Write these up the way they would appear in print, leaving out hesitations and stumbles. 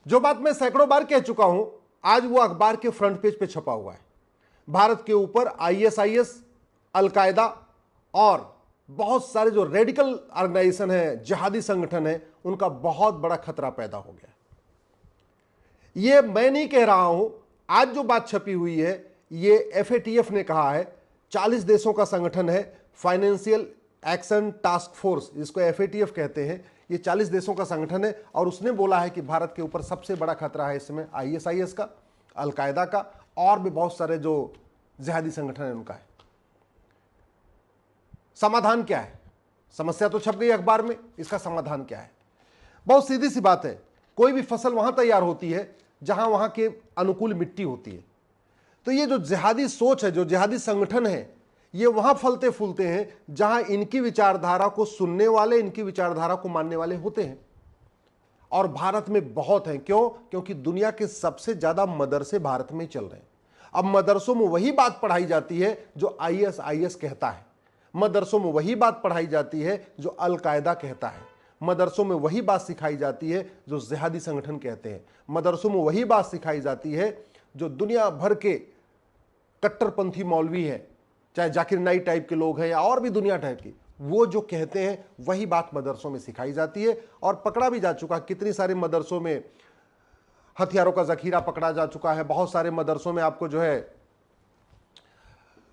जो बात मैं सैकड़ों बार कह चुका हूं, आज वो अखबार के फ्रंट पेज पे छपा हुआ है। भारत के ऊपर आईएसआईएस, अलकायदा और बहुत सारे जो रेडिकल ऑर्गेनाइजेशन है, जिहादी संगठन है, उनका बहुत बड़ा खतरा पैदा हो गया। ये मैं नहीं कह रहा हूं, आज जो बात छपी हुई है ये एफएटीएफ ने कहा है। 40 देशों का संगठन है, फाइनेंशियल एक्शन टास्क फोर्स, जिसको एफएटीएफ कहते हैं। ये 40 देशों का संगठन है और उसने बोला है कि भारत के ऊपर सबसे बड़ा खतरा है इस समय आईएसआईएस का, अलकायदा का और भी बहुत सारे जो जिहादी संगठन है उनका है। समाधान क्या है? समस्या तो छप गई अखबार में, इसका समाधान क्या है? बहुत सीधी सी बात है। कोई भी फसल वहां तैयार होती है जहां वहां के अनुकूल मिट्टी होती है। तो ये जो जिहादी सोच है, जो जिहादी संगठन है, ये वहां फलते फूलते हैं जहां इनकी विचारधारा को सुनने वाले, इनकी विचारधारा को मानने वाले होते हैं। और भारत में बहुत हैं। क्यों? क्योंकि दुनिया के सबसे ज्यादा मदरसे भारत में चल रहे हैं। अब मदरसों में वही बात पढ़ाई जाती है जो आईएसआईएस कहता है, मदरसों में वही बात पढ़ाई जाती है जो अलकायदा कहता है, मदरसों में वही बात सिखाई जाती है जो जिहादी संगठन कहते हैं, मदरसों में वही बात सिखाई जाती है जो दुनिया भर के कट्टरपंथी मौलवी हैं, चाहे जाकिर नाइक टाइप के लोग हैं या और भी दुनिया टाइप की, वो जो कहते हैं वही बात मदरसों में सिखाई जाती है। और पकड़ा भी जा चुका, कितनी सारे मदरसों में हथियारों का जखीरा पकड़ा जा चुका है। बहुत सारे मदरसों में आपको जो है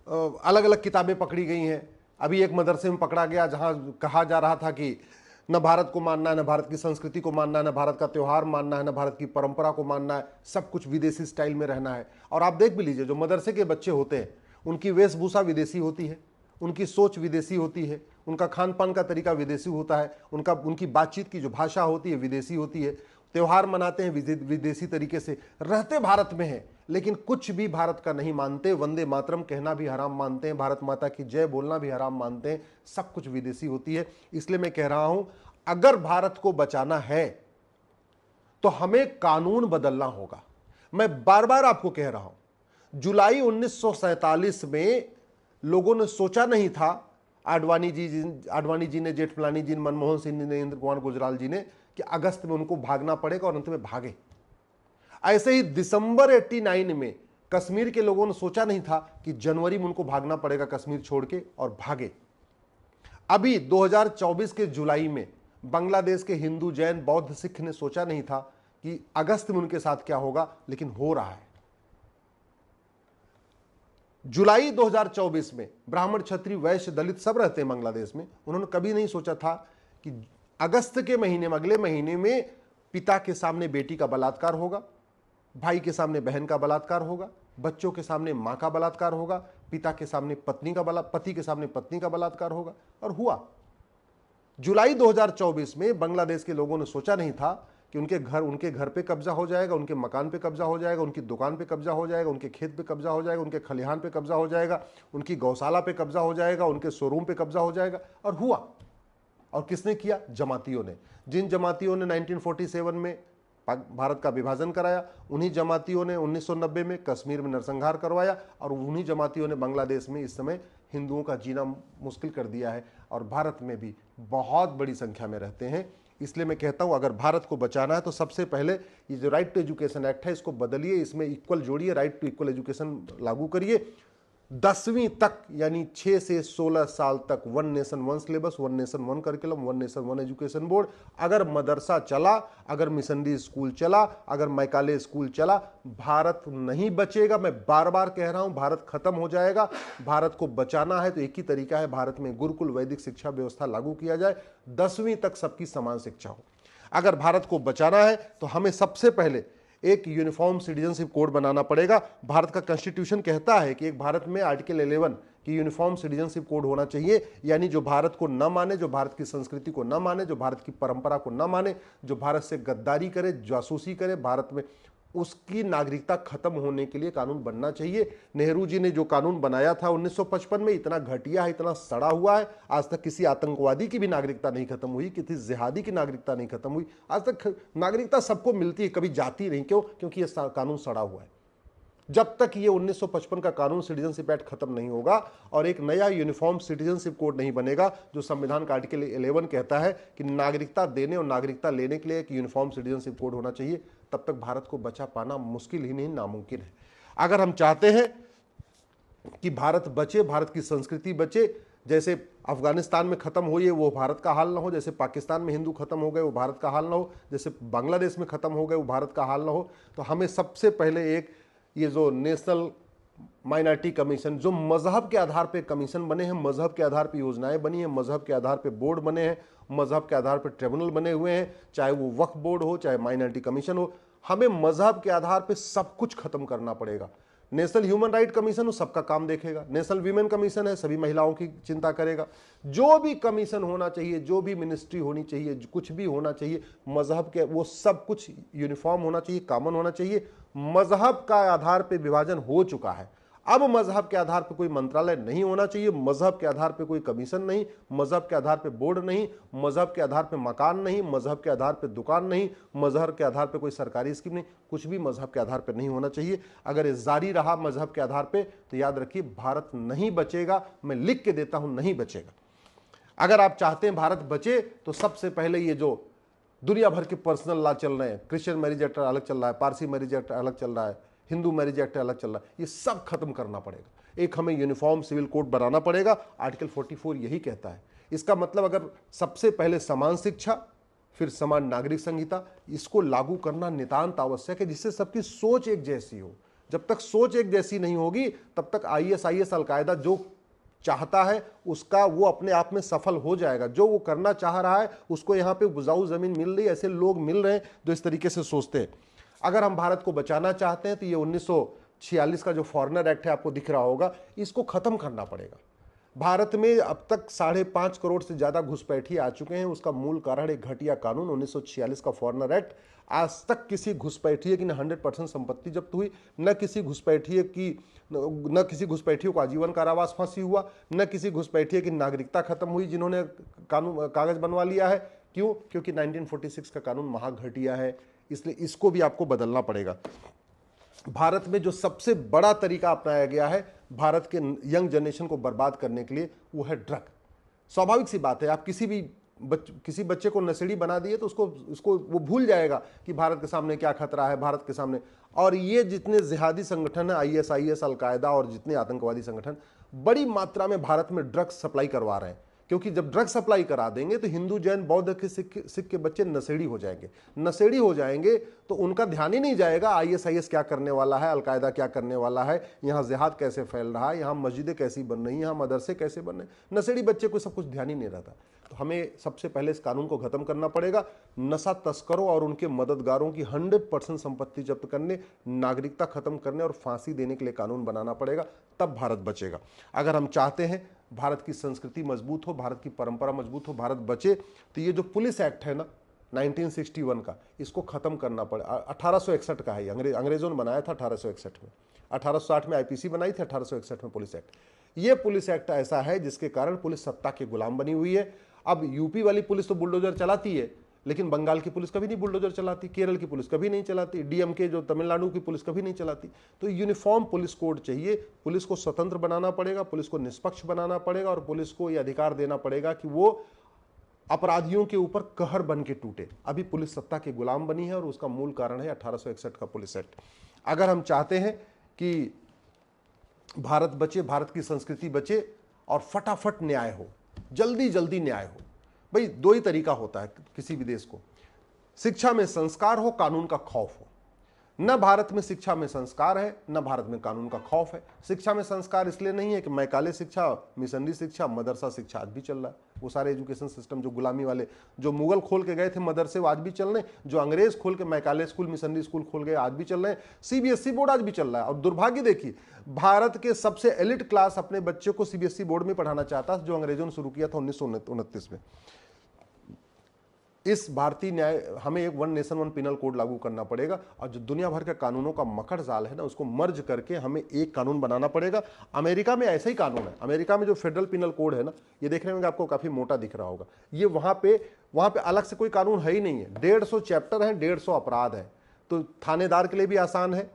अलग अलग किताबें पकड़ी गई हैं। अभी एक मदरसे में पकड़ा गया जहां कहा जा रहा था कि न भारत को मानना है, न भारत की संस्कृति को मानना है, न भारत का त्यौहार मानना है, न भारत की परंपरा को मानना है, सब कुछ विदेशी स्टाइल में रहना है। और आप देख भी लीजिए, जो मदरसे के बच्चे होते हैं उनकी वेशभूषा विदेशी होती है, उनकी सोच विदेशी होती है, उनका खान पान का तरीका विदेशी होता है, उनकी बातचीत की जो भाषा होती है विदेशी होती है, त्यौहार मनाते हैं विदेशी तरीके से, रहते भारत में हैं लेकिन कुछ भी भारत का नहीं मानते, वंदे मातरम कहना भी हराम मानते हैं, भारत माता की जय बोलना भी हराम मानते हैं, सब कुछ विदेशी होती है। इसलिए मैं कह रहा हूं, अगर भारत को बचाना है तो हमें कानून बदलना होगा। मैं बार बार आपको कह रहा हूं, जुलाई 1947 में लोगों ने सोचा नहीं था, आडवाणी जी ने, जेठमलानी जी ने, मनमोहन सिंह ने, इंद्र कुमार गुजराल जी ने, कि अगस्त में उनको भागना पड़ेगा और अंत में भागे। ऐसे ही दिसंबर 89 में कश्मीर के लोगों ने सोचा नहीं था कि जनवरी में उनको भागना पड़ेगा कश्मीर छोड़ के, और भागे। अभी 2024 के जुलाई में बांग्लादेश के हिंदू, जैन, बौद्ध, सिख ने सोचा नहीं था कि अगस्त में उनके साथ क्या होगा, लेकिन हो रहा है। जुलाई 2024 में ब्राह्मण, क्षत्रिय, वैश्य, दलित सब रहते हैं बांग्लादेश में। उन्होंने कभी नहीं सोचा था कि अगस्त के महीने में, अगले महीने में, पिता के सामने बेटी का बलात्कार होगा, भाई के सामने बहन का बलात्कार होगा, बच्चों के सामने मां का बलात्कार होगा, पिता के सामने पति के सामने पत्नी का बलात्कार होगा। और हुआ। जुलाई 2024 में बांग्लादेश के लोगों ने सोचा नहीं था कि उनके घर पे कब्जा हो जाएगा, उनके मकान पे कब्जा हो जाएगा, उनकी दुकान पे कब्जा हो जाएगा, उनके खेत पे कब्जा हो जाएगा, उनके खलिहान पे कब्जा हो जाएगा, उनकी गौशाला पे कब्जा हो जाएगा, उनके शोरूम पे कब्जा हो जाएगा। और हुआ। और किसने किया? जमातियों ने। जिन जमातियों ने 1947 में भारत का विभाजन कराया, उन्हीं जमातियों ने 1990 में कश्मीर में नरसंहार करवाया, और उन्हीं जमातियों ने बांग्लादेश में इस समय हिंदुओं का जीना मुश्किल कर दिया है, और भारत में भी बहुत बड़ी संख्या में रहते हैं। इसलिए मैं कहता हूं, अगर भारत को बचाना है तो सबसे पहले ये जो राइट टू एजुकेशन एक्ट है इसको बदलिए, इसमें इक्वल जोड़िए, राइट टू इक्वल एजुकेशन लागू करिए। 10वीं तक यानी 6 से 16 साल तक one nation one syllabus, one nation one curriculum, one nation one education board. अगर मदरसा चला, अगर मिशनरी स्कूल चला, अगर मैकाले स्कूल चला, भारत नहीं बचेगा। मैं बार बार कह रहा हूं, भारत खत्म हो जाएगा। भारत को बचाना है तो एक ही तरीका है, भारत में गुरुकुल वैदिक शिक्षा व्यवस्था लागू किया जाए, 10वीं तक सबकी समान शिक्षा हो। अगर भारत को बचाना है तो हमें सबसे पहले एक यूनिफॉर्म सिटीजनशिप कोड बनाना पड़ेगा। भारत का कॉन्स्टिट्यूशन कहता है कि एक भारत में आर्टिकल 11 की यूनिफॉर्म सिटीजनशिप कोड होना चाहिए, यानी जो भारत को न माने, जो भारत की संस्कृति को न माने, जो भारत की परंपरा को न माने, जो भारत से गद्दारी करे, जासूसी करे भारत में, उसकी नागरिकता खत्म होने के लिए कानून बनना चाहिए। नेहरू जी ने जो कानून बनाया था 1955 में, इतना घटिया है, इतना सड़ा हुआ है, आज तक किसी आतंकवादी की भी नागरिकता नहीं खत्म हुई, किसी जिहादी की नागरिकता नहीं खत्म हुई। आज तक नागरिकता सबको मिलती है, कभी जाती नहीं। क्यों? क्योंकि यह कानून सड़ा हुआ है। जब तक ये 1955 का कानून सिटीजनशिप एक्ट खत्म नहीं होगा और एक नया यूनिफॉर्म सिटीजनशिप कोड नहीं बनेगा, जो संविधान का आर्टिकल 11 कहता है कि नागरिकता देने और नागरिकता लेने के लिए एक यूनिफॉर्म सिटीजनशिप कोड होना चाहिए, तब तक भारत को बचा पाना मुश्किल ही नहीं, नामुमकिन है। अगर हम चाहते हैं कि भारत बचे, भारत की संस्कृति बचे, जैसे अफगानिस्तान में खत्म हुई है वो भारत का हाल ना हो, जैसे पाकिस्तान में हिंदू खत्म हो गए वो भारत का हाल ना हो, जैसे बांग्लादेश में खत्म हो गए वो भारत का हाल ना हो, तो हमें सबसे पहले एक ये जो नेशनल माइनॉरिटी कमीशन, जो मजहब के आधार पे कमीशन बने हैं, मजहब के आधार पे योजनाएं बनी हैं, मजहब के आधार पे बोर्ड बने हैं, मजहब के आधार पे ट्रिब्यूनल बने हुए हैं, चाहे वो वक्फ बोर्ड हो, चाहे माइनॉरिटी कमीशन हो, हमें मजहब के आधार पे सब कुछ खत्म करना पड़ेगा। नेशनल ह्यूमन राइट कमीशन हो, सबका काम देखेगा। नेशनल वीमेन कमीशन है, सभी महिलाओं की चिंता करेगा। जो भी कमीशन होना चाहिए, जो भी मिनिस्ट्री होनी चाहिए, कुछ भी होना चाहिए मजहब के, वो सब कुछ यूनिफॉर्म होना चाहिए, कॉमन होना चाहिए। मजहब का आधार पे विभाजन हो चुका है, अब मजहब के आधार पर कोई मंत्रालय नहीं होना चाहिए, मजहब के आधार पर कोई कमीशन नहीं, मजहब के आधार पर बोर्ड नहीं, मजहब के आधार पर मकान नहीं, मजहब के आधार पर दुकान नहीं, मजहब के आधार पर कोई सरकारी स्कीम नहीं, कुछ भी मजहब के आधार पर नहीं होना चाहिए। अगर ये जारी रहा मजहब के आधार पर तो याद रखिए भारत नहीं बचेगा। मैं लिख के देता हूं, नहीं बचेगा। अगर आप चाहते हैं भारत बचे तो सबसे पहले ये जो दुनिया भर के पर्सनल लॉ चल रहे हैं, क्रिश्चियन मैरिज एक्ट अलग चल रहा है, पारसी मैरिज एक्ट अलग चल रहा है, हिंदू मैरिज एक्ट अलग चल रहा है, ये सब खत्म करना पड़ेगा। एक हमें यूनिफॉर्म सिविल कोड बनाना पड़ेगा। आर्टिकल 44 यही कहता है। इसका मतलब अगर सबसे पहले समान शिक्षा, फिर समान नागरिक संहिता, इसको लागू करना नितांत आवश्यक है, जिससे सबकी सोच एक जैसी हो। जब तक सोच एक जैसी नहीं होगी तब तक ISIS अलकायदा जो चाहता है उसका वो अपने आप में सफल हो जाएगा। जो वो करना चाह रहा है उसको यहाँ पे उपजाऊ जमीन मिल रही है, ऐसे लोग मिल रहे हैं जो इस तरीके से सोचते हैं। अगर हम भारत को बचाना चाहते हैं तो ये 1946 का जो फॉरेनर एक्ट है आपको दिख रहा होगा, इसको खत्म करना पड़ेगा। भारत में अब तक 5.5 करोड़ से ज्यादा घुसपैठिए आ चुके हैं। उसका मूल कारण एक घटिया कानून 1946 का फॉरेनर एक्ट। आज तक किसी घुसपैठिए की न 100% संपत्ति जब्त हुई, न किसी घुसपैठियों को आजीवन कारावास फांसी हुआ, न किसी घुसपैठिए की नागरिकता खत्म हुई जिन्होंने कागज बनवा लिया है। क्यों? क्योंकि 1946 का कानून महाघटिया है, इसलिए इसको भी आपको बदलना पड़ेगा। भारत में जो सबसे बड़ा तरीका अपनाया गया है भारत के यंग जनरेशन को बर्बाद करने के लिए, वो है ड्रग। स्वाभाविक सी बात है, आप किसी बच्चे को नशेड़ी बना दिए तो उसको वो भूल जाएगा कि भारत के सामने क्या खतरा है, भारत के सामने। और ये जितने जिहादी संगठन है, ISIS, अलकायदा और जितने आतंकवादी संगठन बड़ी मात्रा में भारत में ड्रग्स सप्लाई करवा रहे हैं। क्योंकि जब ड्रग सप्लाई करा देंगे तो हिंदू, जैन, बौद्ध के सिख के बच्चे नशेड़ी हो जाएंगे। नशेड़ी हो जाएंगे तो उनका ध्यान ही नहीं जाएगा ISIS क्या करने वाला है, अलकायदा क्या करने वाला है, यहाँ जिहाद कैसे फैल रहा है, यहाँ मस्जिदें कैसी बन रही हैं, यहाँ मदरसे कैसे बन रहे हैं। नशेड़ी बच्चे को सब कुछ ध्यान ही नहीं रहता। तो हमें सबसे पहले इस कानून को खत्म करना पड़ेगा। नशा तस्करों और उनके मददगारों की 100% संपत्ति जब्त करने, नागरिकता खत्म करने और फांसी देने के लिए कानून बनाना पड़ेगा, तब भारत बचेगा। अगर हम चाहते हैं भारत की संस्कृति मजबूत हो, भारत की परंपरा मजबूत हो, भारत बचे, तो ये जो पुलिस एक्ट है ना 1961 का, इसको खत्म करना पड़े। 1861 का है, अंग्रेजों ने बनाया था 1861 में। 1860 में IPC बनाई थी, 1861 में पुलिस एक्ट। ये पुलिस एक्ट ऐसा है जिसके कारण पुलिस सत्ता के गुलाम बनी हुई है। अब यूपी वाली पुलिस तो बुलडोजर चलाती है, लेकिन बंगाल की पुलिस कभी नहीं बुलडोजर चलाती, केरल की पुलिस कभी नहीं चलाती, DMK जो तमिलनाडु की पुलिस कभी नहीं चलाती। तो यूनिफॉर्म पुलिस कोड चाहिए। पुलिस को स्वतंत्र बनाना पड़ेगा, पुलिस को निष्पक्ष बनाना पड़ेगा और पुलिस को यह अधिकार देना पड़ेगा कि वो अपराधियों के ऊपर कहर बन के टूटे। अभी पुलिस सत्ता के गुलाम बनी है और उसका मूल कारण है 1861 का पुलिस एक्ट। अगर हम चाहते हैं कि भारत बचे, भारत की संस्कृति बचे और फटाफट न्याय हो, जल्दी जल्दी न्याय हो। भाई दो ही तरीका होता है किसी भी देश को, शिक्षा में संस्कार हो, कानून का खौफ हो। न भारत में शिक्षा में संस्कार है, न भारत में कानून का खौफ है। शिक्षा में संस्कार इसलिए नहीं है कि मैकाले शिक्षा, मिशनरी शिक्षा, मदरसा शिक्षा आज भी चल रहा है। वो सारे एजुकेशन सिस्टम जो गुलामी वाले, जो मुगल खोल के गए थे मदरसे, वो आज भी चल रहे हैं। जो अंग्रेज खोल के मैकाले स्कूल, मिशनरी स्कूल खोल गए, आज भी चल रहे हैं। CBSE बोर्ड आज भी चल रहा है। और दुर्भाग्य देखिए, भारत के सबसे एलिट क्लास अपने बच्चों को CBSE बोर्ड में पढ़ाना चाहता, जो अंग्रेजों ने शुरू किया था 1929 में। इस भारतीय न्याय, हमें एक one nation one penal code लागू करना पड़ेगा और जो दुनिया भर के कानूनों का मकड़ जाल है ना, उसको मर्ज करके हमें एक कानून बनाना पड़ेगा। अमेरिका में ऐसा ही कानून है। अमेरिका में जो फेडरल पिनल कोड है ना, ये देखने में आपको काफी मोटा दिख रहा होगा। ये वहां पे अलग से कोई कानून है ही नहीं है। 150 चैप्टर है, 150 अपराध है। तो थानेदार के लिए भी आसान है,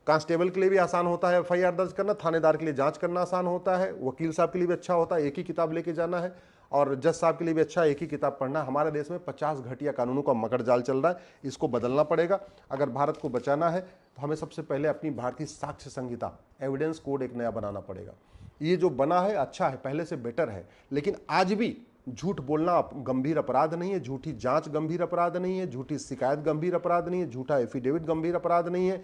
कांस्टेबल के लिए भी आसान होता है FIR दर्ज करना, थानेदार के लिए जांच करना आसान होता है, वकील साहब के लिए भी अच्छा होता है, एक ही किताब लेके जाना है। और जज साहब के लिए भी अच्छा एक ही किताब पढ़ना। हमारे देश में 50 घटिया कानूनों का मकड़ जाल चल रहा है, इसको बदलना पड़ेगा। अगर भारत को बचाना है तो हमें सबसे पहले अपनी भारतीय साक्ष्य संहिता, एविडेंस कोड एक नया बनाना पड़ेगा। ये जो बना है अच्छा है, पहले से बेटर है, लेकिन आज भी झूठ बोलना गंभीर अपराध नहीं है, झूठी जांच गंभीर अपराध नहीं है, झूठी शिकायत गंभीर अपराध नहीं है, झूठा एफिडेविट गंभीर अपराध नहीं है।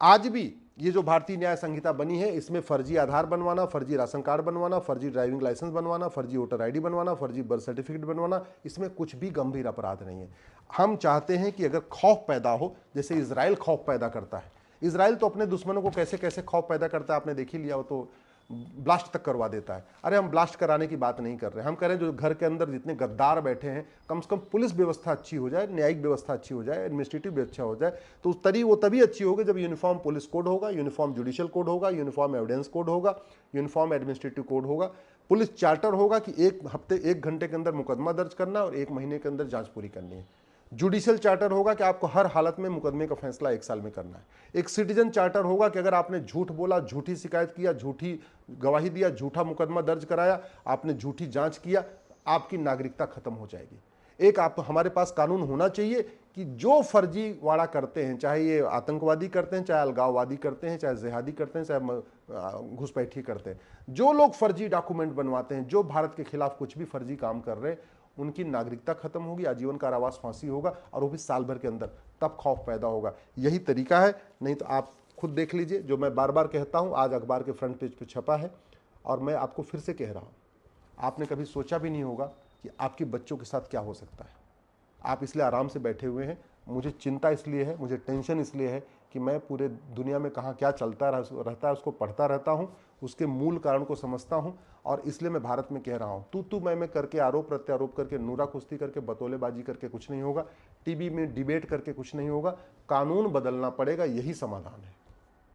आज भी ये जो भारतीय न्याय संहिता बनी है, इसमें फर्जी आधार बनवाना, फर्जी राशन कार्ड बनवाना, फर्जी ड्राइविंग लाइसेंस बनवाना, फर्जी वोटर आईडी बनवाना, फर्जी बर्थ सर्टिफिकेट बनवाना, इसमें कुछ भी गंभीर अपराध नहीं है। हम चाहते हैं कि अगर खौफ पैदा हो, जैसे इजराइल खौफ पैदा करता है, इजराइल तो अपने दुश्मनों को कैसे कैसे खौफ पैदा करता है आपने देख ही लिया, वो तो ब्लास्ट तक करवा देता है। अरे हम ब्लास्ट कराने की बात नहीं कर रहे, हम कह रहे हैं जो घर के अंदर जितने गद्दार बैठे हैं, कम से कम पुलिस व्यवस्था अच्छी हो जाए, न्यायिक व्यवस्था अच्छी हो जाए, एडमिनिस्ट्रेटिव भी अच्छा हो जाए, तो वो तभी अच्छी होगी जब यूनिफॉर्म पुलिस कोड होगा, यूनिफॉर्म जुडिशियल कोड होगा, यूनिफॉर्म एविडेंस कोड होगा, यूनिफॉर्म एडमिनिस्ट्रेटिव कोड होगा, पुलिस चार्टर होगा कि 1 घंटे के अंदर मुकदमा दर्ज करना और 1 महीने के अंदर जांच पूरी करनी है। जुडिशियल चार्टर होगा कि आपको हर हालत में मुकदमे का फैसला 1 साल में करना है। एक सिटीजन चार्टर होगा कि अगर आपने झूठ बोला, झूठी शिकायत किया, झूठी गवाही दिया, झूठा मुकदमा दर्ज कराया, आपने झूठी जांच किया, आपकी नागरिकता खत्म हो जाएगी। एक आप हमारे पास कानून होना चाहिए कि जो फर्जी वाड़ा करते हैं, चाहे ये आतंकवादी करते हैं, चाहे अलगाववादी करते हैं, चाहे जिहादी करते हैं, चाहे घुसपैठी करते हैं, जो लोग फर्जी डॉक्यूमेंट बनवाते हैं, जो भारत के खिलाफ कुछ भी फर्जी काम कर रहे हैं, उनकी नागरिकता खत्म होगी, आजीवन कारावास, फांसी होगा, और वो भी साल भर के अंदर। तब खौफ पैदा होगा। यही तरीका है, नहीं तो आप खुद देख लीजिए, जो मैं बार बार कहता हूं, आज अखबार के फ्रंट पेज पे छपा है, और मैं आपको फिर से कह रहा हूं, आपने कभी सोचा भी नहीं होगा कि आपके बच्चों के साथ क्या हो सकता है। आप इसलिए आराम से बैठे हुए हैं। मुझे चिंता इसलिए है, मुझे टेंशन इसलिए है कि मैं पूरे दुनिया में कहाँ क्या चलता रहता है उसको पढ़ता रहता हूँ, उसके मूल कारण को समझता हूँ, और इसलिए मैं भारत में कह रहा हूँ, तू मैं करके, आरोप प्रत्यारोप करके, नूरा कुश्ती करके, बतौलेबाजी करके कुछ नहीं होगा, टीवी में डिबेट करके कुछ नहीं होगा। कानून बदलना पड़ेगा, यही समाधान है।